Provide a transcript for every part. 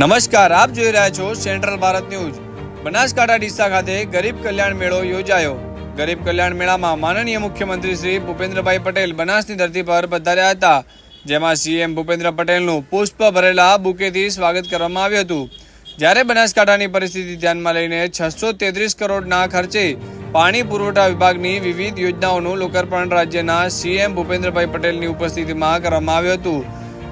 નમસ્કાર, આપ જોઈ રહ્યા છો સેન્ટ્રલ ભારત ન્યૂઝ। બનાસકાંઠા ડીસા ખાતે ગરીબ કલ્યાણ મેળો યોજાયો। ગરીબ કલ્યાણ મેળામાં માનનીય મુખ્યમંત્રી શ્રી ભૂપેન્દ્રભાઈ પટેલ બનાસની ધરતી પર પધાર્યા હતા, જેમાં સીએમ ભૂપેન્દ્ર પટેલનું પુષ્પ ભરેલા બુકેથી સ્વાગત કરવામાં આવ્યું હતું। જ્યારે બનાસકાંઠાની પરિસ્થિતિ ધ્યાનમાં લઈને 633 કરોડના ખર્ચે પાણી પુરવઠા વિભાગની વિવિધ યોજનાઓનું લોકાર્પણ રાજ્યના સીએમ ભૂપેન્દ્રભાઈ પટેલની ઉપસ્થિતિમાં કરવામાં આવ્યું હતું।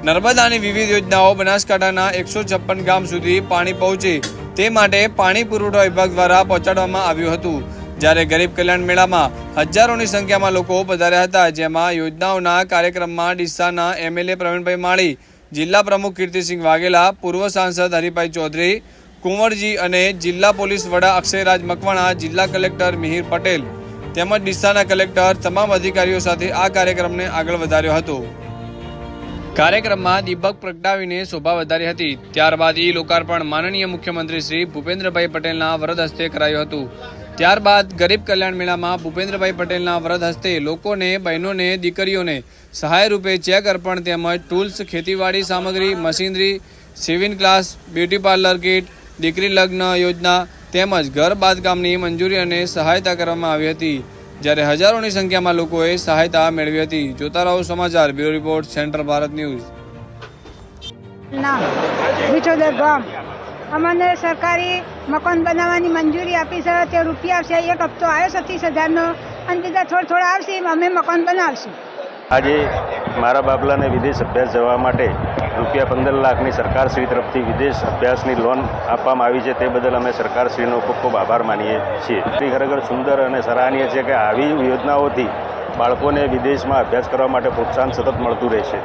નર્મદાની વિવિધ યોજનાઓ બનાસકાંઠાના 156 ગામ સુધી પાણી પહોંચે તે માટે પાણી પુરવઠા વિભાગ દ્વારા પહોંચાડવામાં આવ્યું હતું। જ્યારે ગરીબ કલ્યાણ મેળામાં હજારોની સંખ્યામાં લોકો પધાર્યા હતા, જેમાં યોજનાઓના કાર્યક્રમમાં ડીસાના એમએલએ પ્રવીણભાઈ માળી, જિલ્લા પ્રમુખ કીર્તિસિંહ વાઘેલા, પૂર્વ સાંસદ હરિભાઈ ચૌધરી, કુંવરજી અને જિલ્લા પોલીસ વડા અક્ષયરાજ મકવાણા, જિલ્લા કલેક્ટર મિહિર પટેલ તેમજ ડીસાના કલેક્ટર તમામ અધિકારીઓ સાથે આ કાર્યક્રમને આગળ વધાર્યો હતો। કાર્યક્રમમાં દીપક પ્રગટાવીને શોભા વધારી હતી। ત્યારબાદ ઈ લોકાર્પણ માનનીય મુખ્યમંત્રી શ્રી ભૂપેન્દ્રભાઈ પટેલના વરદ હસ્તે કરાયું હતું। ત્યારબાદ ગરીબ કલ્યાણ મેળામાં ભૂપેન્દ્રભાઈ પટેલના વરદ હસ્તે લોકોને, બહેનોને, દીકરીઓને સહાય રૂપે ચેક અર્પણ તેમજ ટૂલ્સ, ખેતીવાડી સામગ્રી, machinery, civil class, beauty parlour kit, દીકરી લગ્ન યોજના તેમજ ઘર બાંધકામની મંજૂરી અને સહાયતા કરવામાં આવી હતી। જ્યારે હજારોની સંખ્યામાં લોકોએ સહાયતા મેળવી હતી। જોતા રહો સમાચાર, bureau report, central Bharat news. Vichhodar ગામ અમને સરકારી મકાન બનાવવાની મંજૂરી આપી છે। તે રૂપિયા આવશે, એક હપ્તો આવ્યો 37,000નો અને બીજા થોડા આવશે, અમે મકાન બનાવશું। આજે મારા બાબલાને વિદેશ અભ્યાસ જવા માટે રૂપિયા 15 લાખની સરકારશ્રી તરફથી વિદેશ અભ્યાસની લોન આપવામાં આવી છે। તે બદલ અમે સરકારશ્રીનો ખૂબ ખૂબ આભાર માનીએ છીએ। ખરેખર સુંદર અને સરાહનીય છે કે આવી યોજનાઓથી બાળકોને વિદેશમાં અભ્યાસ કરવા માટે પ્રોત્સાહન સતત મળતું રહેશે।